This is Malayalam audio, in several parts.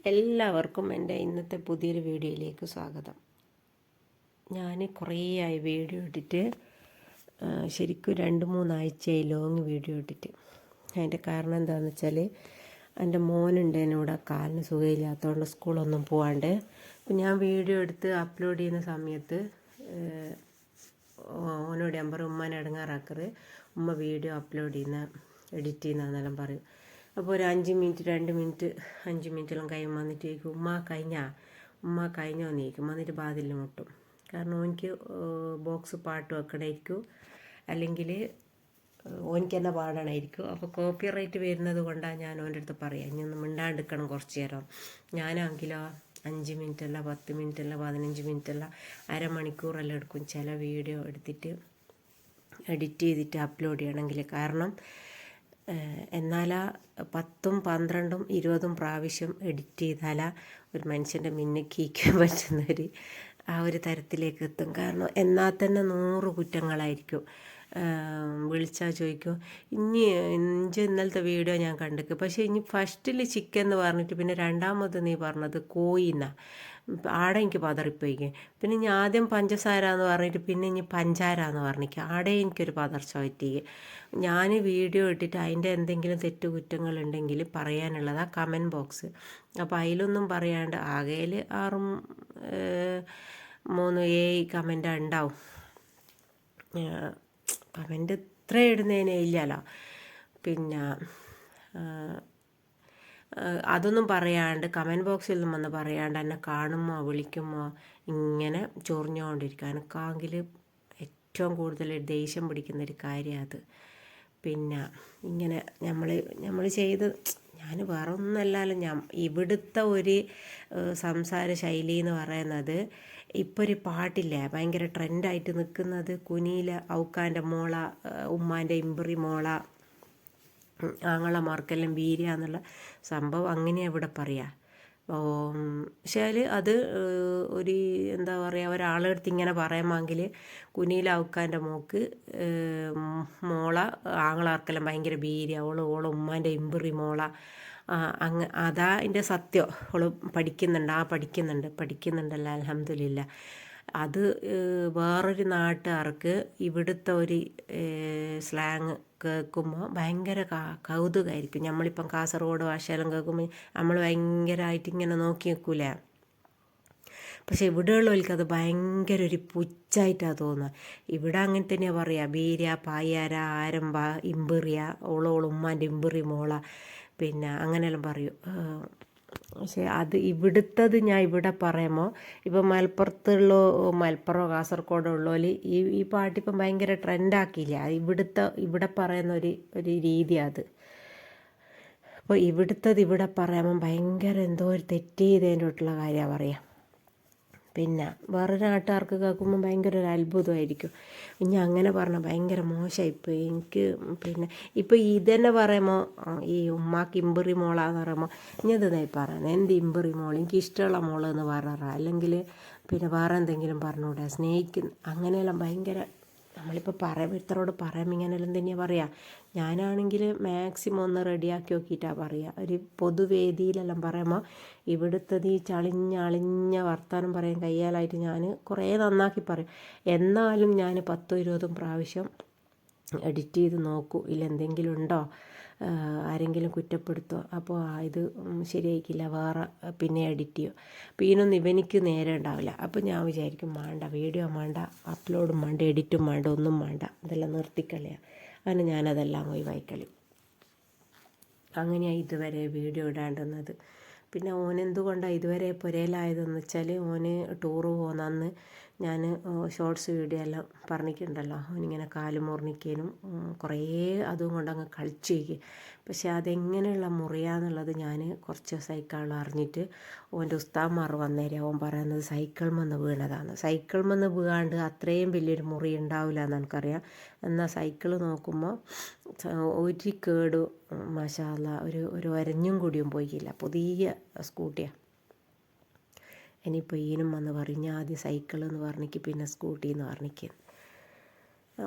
എല്ലാവർക്കും എൻ്റെ ഇന്നത്തെ പുതിയൊരു വീഡിയോയിലേക്ക് സ്വാഗതം. ഞാൻ കുറേയായി വീഡിയോ ഇട്ടിട്ട് ശരിക്കും 2-3 ആഴ്ചയായി ലോങ് വീഡിയോ ഇട്ടിട്ട്. അതിൻ്റെ കാരണം എന്താണെന്ന് വെച്ചാൽ എൻ്റെ മോനുണ്ട് എന്നോട് കാലിന് സുഖമില്ലാത്തതുകൊണ്ട് സ്കൂളൊന്നും പോകാണ്ട്. അപ്പം ഞാൻ വീഡിയോ എടുത്ത് അപ്ലോഡ് ചെയ്യുന്ന സമയത്ത് ഓനോട് ഞാൻ പറയും ഉമ്മാനെ ഇടങ്ങാറാക്കറ്, ഉമ്മ വീഡിയോ അപ്ലോഡ് ചെയ്യുന്ന എഡിറ്റ് ചെയ്യുന്നതെന്നെല്ലാം പറയും. അപ്പോൾ ഒരു 5 മിനിറ്റ് 2 മിനിറ്റ് 5 മിനിറ്റെല്ലാം കഴിയുമ്പോൾ വന്നിട്ട് ചോദിക്കും ഉമ്മ കഴിഞ്ഞോ നീക്കും വന്നിട്ട് ബാതിലിൽ മുട്ടും. കാരണം ഓനിക്ക് ബോക്സ് പാട്ട് വെക്കണമായിരിക്കും, അല്ലെങ്കിൽ ഓനിക്ക് തന്നെ പാടണമായിരിക്കും. അപ്പോൾ കോപ്പി റൈറ്റ് വരുന്നത് കൊണ്ടാണ് ഞാൻ ഓൻ്റെ അടുത്ത് പറയാം ഇനി ഒന്ന് മിണ്ടാണ്ടിരിക്കണം കുറച്ച് നേരം. ഞാനാണെങ്കിലോ 5 മിനിറ്റല്ല 10 മിനിറ്റല്ല 15 മിനിറ്റല്ല അരമണിക്കൂറെല്ലാം എടുക്കും ചില വീഡിയോ എടുത്തിട്ട് എഡിറ്റ് ചെയ്തിട്ട് അപ്ലോഡ് ചെയ്യണമെങ്കിൽ. കാരണം എന്നാലാ 10, 12, 20 പ്രാവശ്യം എഡിറ്റ് ചെയ്താലാ ഒരു മനുഷ്യൻ്റെ മിന്നക്കീക്കാൻ പറ്റുന്നൊരു ആ ഒരു തരത്തിലേക്ക് എത്തും. കാരണം എന്നാൽ തന്നെ 100 കുറ്റങ്ങളായിരിക്കും. വിളിച്ചാൽ ചോദിക്കും ഇന്നലത്തെ വീഡിയോ ഞാൻ കണ്ടിക്ക്, പക്ഷേ ഇനി ഫസ്റ്റിൽ ചിക്കൻ എന്ന് പറഞ്ഞിട്ട് പിന്നെ രണ്ടാമത് നീ പറഞ്ഞത് കോയിന്നാ, ആടെ എനിക്ക് പതറിപ്പോയിക്കേ. പിന്നെ ഇനി ആദ്യം പഞ്ചസാര എന്ന് പറഞ്ഞിട്ട് പിന്നെ ഇനി പഞ്ചാര എന്ന് പറഞ്ഞിരിക്കുക, ആടെ എനിക്കൊരു പതർച്ച പറ്റിയേ. ഞാൻ വീഡിയോ ഇട്ടിട്ട് അതിൻ്റെ എന്തെങ്കിലും തെറ്റുകുറ്റങ്ങളുണ്ടെങ്കിൽ പറയാനുള്ളത് ആ കമൻറ്റ് ബോക്സ്. അപ്പോൾ അതിലൊന്നും പറയാണ്ട് ആകെയിൽ 6, 3, 7 കമൻ്റ് ഉണ്ടാവും. കമൻ്റ് ഇത്ര ഇടുന്നതിനെ ഇല്ലല്ലോ. പിന്നെ അതൊന്നും പറയാണ്ട് കമൻറ്റ് ബോക്സിൽ നിന്നും വന്ന് പറയാണ്ട് എന്നെ കാണുമോ വിളിക്കുമോ ഇങ്ങനെ ചൊറിഞ്ഞുകൊണ്ടിരിക്കുക. എനിക്കാണെങ്കിൽ ഏറ്റവും കൂടുതൽ ദേഷ്യം പിടിക്കുന്നൊരു കാര്യമാണ് അത്. പിന്നെ ഇങ്ങനെ നമ്മൾ ചെയ്ത് ഞാൻ വേറെ ഒന്നുമല്ലല്ലോ, ഇവിടുത്തെ ഒരു സംസാര ശൈലി എന്ന് പറയുന്നത് ഇപ്പോൾ ഒരു പാട്ടില്ലേ ഭയങ്കര ട്രെൻഡായിട്ട് നിൽക്കുന്നത്, കുനിയിലെ ഔക്കാൻ്റെ മോള, ഉമ്മാൻ്റെ ഇമ്പറി മോള, ആങ്ങളമാർക്കെല്ലാം വീര്യ എന്നുള്ള സംഭവം അങ്ങനെയാണ് ഇവിടെ പറയുക. പക്ഷേ അത് ഒരു എന്താ പറയുക, ഒരാളെടുത്ത് ഇങ്ങനെ പറയുമെങ്കിൽ കുനിയിലാവുക്കാൻ്റെ മോക്ക് മോള ആങ്ങളാർക്കെല്ലാം ഭയങ്കര വീര്യ, ഓള ഉമ്മാൻ്റെ ഇമ്പറി മോള, അതാ എൻ്റെ സത്യം. ഓള് പഠിക്കുന്നുണ്ടല്ലോ അൽഹംദുലില്ലാ. അത് വേറൊരു നാട്ടുകാർക്ക് ഇവിടുത്തെ ഒരു സ്ലാങ് കേൾക്കുമ്പോൾ ഭയങ്കര കൗതുകമായിരിക്കും. നമ്മളിപ്പം കാസർഗോഡ് ഭാഷയെല്ലാം കേൾക്കുമ്പോൾ നമ്മൾ ഭയങ്കരമായിട്ട് ഇങ്ങനെ നോക്കി നിൽക്കൂലേ. പക്ഷെ ഇവിടെയുള്ളവർക്ക് അത് ഭയങ്കര ഒരു പുച്ഛായിട്ടാണ് തോന്നുക. ഇവിടെ അങ്ങനെ തന്നെയാണ് പറയുക, ബീര പായാര ആരംഭ ഇമ്പറിയ ഉമ്മാൻ്റെ ഇമ്പറി മോള, പിന്നെ അങ്ങനെയെല്ലാം പറയും. പക്ഷേ അത് ഇവിടുത്തത് ഞാൻ ഇവിടെ പറയുമ്പോൾ ഇപ്പം മലപ്പുറം കാസർഗോഡോ ഉള്ളവർ ഈ പാട്ടിപ്പം ഭയങ്കര ട്രെൻഡാക്കിയില്ല. ഇവിടെ പറയുന്ന ഒരു രീതിയാണ് അത്. അപ്പോൾ ഇവിടുത്തത് ഇവിടെ പറയുമ്പം ഭയങ്കര എന്തോ ഒരു തെറ്റ് ചെയ്തതിൻ്റെട്ടുള്ള കാര്യമാണ് പറയുക. പിന്നെ വേറൊരു നാട്ടുകാർക്ക് കേൾക്കുമ്പോൾ ഭയങ്കര ഒരു അത്ഭുതമായിരിക്കും. ഇനി അങ്ങനെ പറഞ്ഞാൽ ഭയങ്കര മോശമായിപ്പോയി എനിക്ക്. പിന്നെ ഇപ്പോൾ ഇതന്നെ പറയുമ്പോൾ ഈ ഉമ്മാക്ക് ഇമ്പറി മോളാന്ന് പറയുമ്പോൾ ഇനി ഇതായി പറയുന്നത് എന്ത് ഇമ്പറി മോൾ, എനിക്ക് ഇഷ്ടമുള്ള മോളെന്ന് പറയാറ്, അല്ലെങ്കിൽ പിന്നെ വേറെ എന്തെങ്കിലും പറഞ്ഞുകൂടെ, സ്നേഹിക്കുന്ന അങ്ങനെയെല്ലാം ഭയങ്കര നമ്മളിപ്പോൾ ഇത്തരോട് പറയുമ്പോൾ ഇങ്ങനെയെല്ലാം തന്നെയാണ് പറയുക. ഞാനാണെങ്കിൽ മാക്സിമം ഒന്ന് റെഡിയാക്കി നോക്കിയിട്ടാണ് പറയുക. ഒരു പൊതുവേദിയിലെല്ലാം പറയുമ്പോൾ ഇവിടുത്തത് ഈ അളിഞ്ഞ വർത്താനം പറയാൻ കയ്യാലായിട്ട് ഞാൻ കുറേ നന്നാക്കി പറയും. എന്നാലും ഞാൻ 10-20 പ്രാവശ്യം എഡിറ്റ് ചെയ്ത് നോക്കൂ, എന്തെങ്കിലും ഉണ്ടോ, ആരെങ്കിലും കുറ്റപ്പെടുത്തുമോ, അപ്പോൾ ഇത് ശരിയായിക്കില്ല, വേറെ പിന്നെ എഡിറ്റ് ചെയ്യും. അപ്പോൾ ഇതിനൊന്നും ഇവനിക്ക് നേരെ ഉണ്ടാവില്ല. അപ്പോൾ ഞാൻ വിചാരിക്കും വേണ്ട, വീഡിയോ വേണ്ട, അപ്ലോഡും വേണ്ട, എഡിറ്റും വേണ്ട, ഒന്നും വേണ്ട, ഇതെല്ലാം നിർത്തിക്കളയാം. അങ്ങനെ ഞാനതെല്ലാം ഒഴിവായിക്കളി. അങ്ങനെയാണ് ഇതുവരെ വീഡിയോ ഇടാണ്ടുന്നത്. പിന്നെ ഓനെന്തുകൊണ്ടാണ് ഇതുവരെ പുരയിലായതെന്ന് വെച്ചാൽ ഓന് ടൂറ് പോകുന്ന അന്ന് ഞാൻ ഷോർട്സ് വീഡിയോ എല്ലാം പറഞ്ഞിട്ടുണ്ടല്ലോ, ഓനിങ്ങനെ കാല് മുറിഞ്ഞിക്കാനും കുറേ അതും കൊണ്ടങ്ങ് കളിച്ചിരിക്കും. പക്ഷേ അതെങ്ങനെയുള്ള മുറിയാന്നുള്ളത് ഞാൻ കുറച്ച് ദിവസമായിക്കാളും അറിഞ്ഞിട്ട് ഓൻ്റെ ഉസ്താദ്മാർ വന്നേരം ഓൻ പറയുന്നത് സൈക്കിൾമെന്ന് വീണതാണ്. സൈക്കിൾമെന്ന് വീഴാണ്ട് അത്രയും വലിയൊരു മുറി ഉണ്ടാവില്ല എന്ന് എനിക്കറിയാം. എന്നാൽ സൈക്കിൾ നോക്കുമ്പോൾ ഒരു കേട് മാഷാ അല്ലാ, ഒരു ഒരഞ്ഞും കൂടിയും പോയില്ല, പുതിയ സ്കൂട്ടിയാണ്. ഇനിയിപ്പോൾ ഈനും വന്ന് പറയും ഞാൻ ആദ്യം സൈക്കിൾ എന്ന് പറഞ്ഞിക്ക് പിന്നെ സ്കൂട്ടി എന്ന് പറഞ്ഞിക്ക്.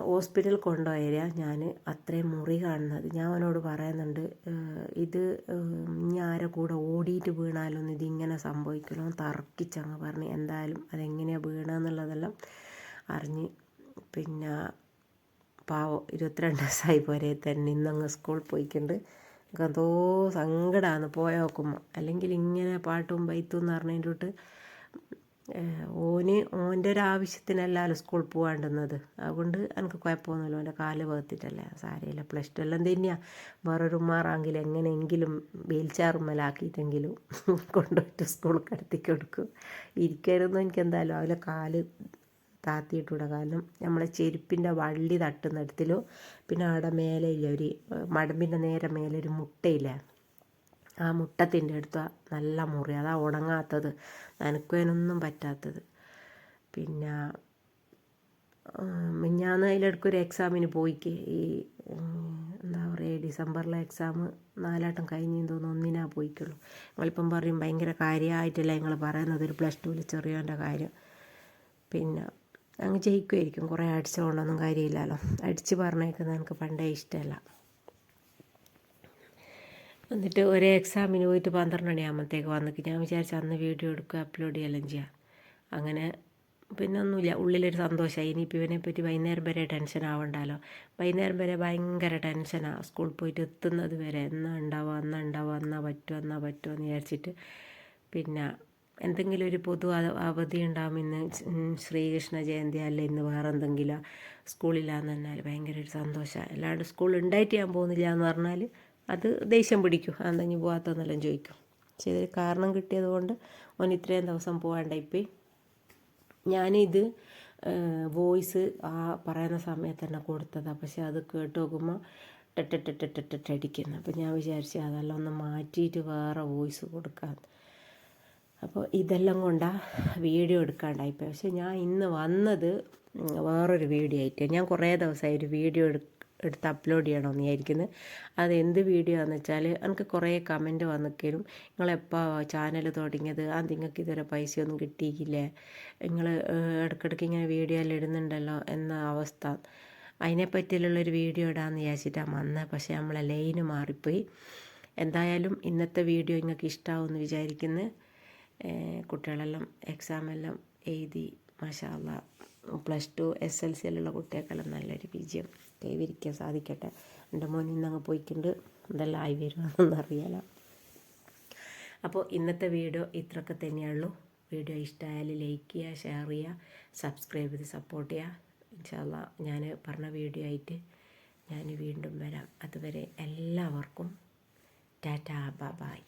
ഹോസ്പിറ്റലിൽ കൊണ്ടുപോയാൽ ഞാൻ അത്രയും മുറി കാണുന്നത്. ഞാൻ അവനോട് പറയുന്നുണ്ട്, ഇത് ഇനി ആരെ കൂടെ ഓടിയിട്ട് വീണാലൊന്നും ഇതിങ്ങനെ സംഭവിക്കുമല്ലോ. തർക്കിച്ചങ്ങ് പറഞ്ഞ് എന്തായാലും അതെങ്ങനെയാണ് വീണമെന്നുള്ളതെല്ലാം അറിഞ്ഞ്. പിന്നെ പാവം 22 ദിവസമായി പോരെ തന്നെ ഇന്നങ്ങ് സ്കൂളിൽ പോയിട്ടുണ്ട്. എനിക്ക് എന്തോ സങ്കടമാണ് പോയി നോക്കുമ്പോൾ. അല്ലെങ്കിൽ ഇങ്ങനെ പാട്ടും ബൈത്തും എന്ന് പറഞ്ഞതിൻ്റെ തൊട്ട് ഓൻ്റെ ഒരു ആവശ്യത്തിനല്ലല്ലോ സ്കൂളിൽ പോകാണ്ടുന്നത്. അതുകൊണ്ട് എനിക്ക് കുഴപ്പമൊന്നുമില്ല. ഓൻ്റെ കാല് വേർത്തിട്ടല്ലേ, സാരമില്ല. +2 എല്ലാം തന്നെയാണ്. വേറൊരു ഉമ്മാറാങ്കിൽ എങ്ങനെയെങ്കിലും വീൽ ചെയറുമ്മലാക്കിയിട്ടെങ്കിലും കൊണ്ടുപോയിട്ട് സ്കൂളിൽ കിടത്തി കൊടുക്കും. ഇരിക്കരുതെന്ന് എനിക്ക് എന്തായാലും അവലെ കാല് താത്തിയിട്ടൂടെ. കാരണം നമ്മളെ ചെരുപ്പിൻ്റെ വള്ളി തട്ടുന്നിടത്തിലോ പിന്നെ അവിടെ മേലെ ഇല്ല ഒരു മടമ്പിൻ്റെ നേരെ മേലെ ഒരു മുട്ടയില്ലേ, ആ മുട്ടത്തിൻ്റെ അടുത്ത് നല്ല മുറി. അതാ ഉണങ്ങാത്തത്, നനയ്ക്കുവാനൊന്നും പറ്റാത്തത്. പിന്നെ മിഞ്ഞാന്ന് അതിലിടയ്ക്കൊരു എക്സാമിന് പോയിക്ക്. ഈ എന്താ പറയുക, ഡിസംബറിലെ എക്സാം 4 വട്ടം കഴിഞ്ഞെന്ന് തോന്നുന്നു, 1 പോയിക്കുള്ളൂ. നിങ്ങളിപ്പം പറയും ഭയങ്കര കാര്യമായിട്ടല്ല നിങ്ങൾ പറയുന്നത് ഒരു +2 ചെറിയവൻ്റെ കാര്യം. പിന്നെ അങ്ങ് ജയിക്കുമായിരിക്കും. കുറേ അടിച്ചുകൊണ്ടൊന്നും കാര്യമില്ലല്ലോ. അടിച്ച് പറഞ്ഞേക്കുന്നത് എനിക്ക് പണ്ടേ ഇഷ്ടമല്ല. എന്നിട്ട് ഒരേ എക്സാമിന് പോയിട്ട് 12 മണിയാകുമ്പോഴത്തേക്ക് വന്നിട്ട് ഞാൻ വിചാരിച്ചു അന്ന് വീഡിയോ എടുക്കുക അപ്ലോഡ് ചെയ്യെല്ലാം ചെയ്യാം. അങ്ങനെ പിന്നെ ഒന്നുമില്ല, ഉള്ളിലൊരു സന്തോഷമായി. ഇനിയിപ്പോൾ ഇവനെപ്പറ്റി വൈകുന്നേരം വരെ ടെൻഷൻ ആവണ്ടല്ലോ. വൈകുന്നേരം വരെ ഭയങ്കര ടെൻഷനാണ്, സ്കൂളിൽ പോയിട്ട് എത്തുന്നത് വരെ. എന്നാ ഉണ്ടാവുക എന്നാ പറ്റുമോ എന്ന് വിചാരിച്ചിട്ട്. പിന്നെ എന്തെങ്കിലും ഒരു പൊതു അവധി ഉണ്ടാകും. ഇന്ന് ശ്രീകൃഷ്ണ ജയന്തി അല്ല, ഇന്ന് വേറെ എന്തെങ്കിലും സ്കൂളില്ലാന്ന് പറഞ്ഞാൽ ഭയങ്കര ഒരു സന്തോഷമാണ്. അല്ലാണ്ട് സ്കൂൾ ഉണ്ടായിട്ട് ഞാൻ പോകുന്നില്ല എന്ന് പറഞ്ഞാൽ അത് ദേഷ്യം പിടിക്കും. എന്തെങ്കിലും പോകാത്തതെന്നെല്ലാം ചോദിക്കും. പക്ഷേ ഇതൊരു കാരണം കിട്ടിയത് കൊണ്ട് ഓൻ ഇത്രയും ദിവസം പോകാണ്ടായിപ്പോയി. ഞാനിത് വോയിസ് ആ പറയുന്ന സമയത്ത് തന്നെ കൊടുത്തതാണ്. പക്ഷേ അത് കേട്ട് നോക്കുമ്പോൾ അടിക്കുന്നു. അപ്പോൾ ഞാൻ വിചാരിച്ചു അതെല്ലാം ഒന്ന് മാറ്റിയിട്ട് വേറെ വോയിസ് കൊടുക്കാം. അപ്പോൾ ഇതെല്ലാം കൊണ്ടാണ് വീഡിയോ എടുക്കാണ്ടായിപ്പോയി. പക്ഷേ ഞാൻ ഇന്ന് വന്നത് വേറൊരു വീഡിയോ ആയിട്ട്. ഞാൻ കുറേ ദിവസമായി ഒരു വീഡിയോ എടുത്ത് അപ്ലോഡ് ചെയ്യണമെന്ന് വിചാരിക്കുന്നത്. അത് എന്ത് വീഡിയോ ആണെന്ന് വെച്ചാൽ, എനിക്ക് കുറേ കമൻറ്റ് വന്നിക്കലും നിങ്ങളെപ്പോൾ ചാനൽ തുടങ്ങിയത്, നിങ്ങൾക്ക് ഇതുവരെ പൈസയൊന്നും കിട്ടിയില്ലേ, നിങ്ങൾ ഇടയ്ക്കിടയ്ക്ക് ഇങ്ങനെ വീഡിയോ എല്ലാം ഇടുന്നുണ്ടല്ലോ എന്ന അവസ്ഥ. അതിനെപ്പറ്റിയുള്ളൊരു വീഡിയോ ഇടാമെന്ന് വിചാരിച്ചിട്ടാണ് വന്നത്. പക്ഷേ നമ്മളെ ലൈന് മാറിപ്പോയി. എന്തായാലും ഇന്നത്തെ വീഡിയോ നിങ്ങൾക്ക് ഇഷ്ടമാവുമെന്ന് വിചാരിക്കുന്നു. കുട്ടികളെല്ലാം എക്സാമെല്ലാം എഴുതി മാഷാ അല്ലാ. +2 SLC യിലുള്ള കുട്ടികൾക്കെല്ലാം നല്ലൊരു വിജയം കൈവരിക്കാൻ സാധിക്കട്ടെ. എൻ്റെ മോൻ ഇന്നങ്ങ് പോയിട്ടുണ്ട്, എന്തെല്ലാം ആയി വരുമെന്നൊന്നും അറിയാലോ. അപ്പോൾ ഇന്നത്തെ വീഡിയോ ഇത്രയൊക്കെ തന്നെയുള്ളൂ. വീഡിയോ ഇഷ്ടമായാൽ ലൈക്ക് ചെയ്യുക, ഷെയർ ചെയ്യുക, സബ്സ്ക്രൈബ് ചെയ്ത് സപ്പോർട്ട് ചെയ്യുക. ഇൻഷാ അല്ലാ ഞാൻ പറഞ്ഞ വീഡിയോ ആയിട്ട് ഞാൻ വീണ്ടും വരാം. അതുവരെ എല്ലാവർക്കും ടാറ്റാ ബൈ.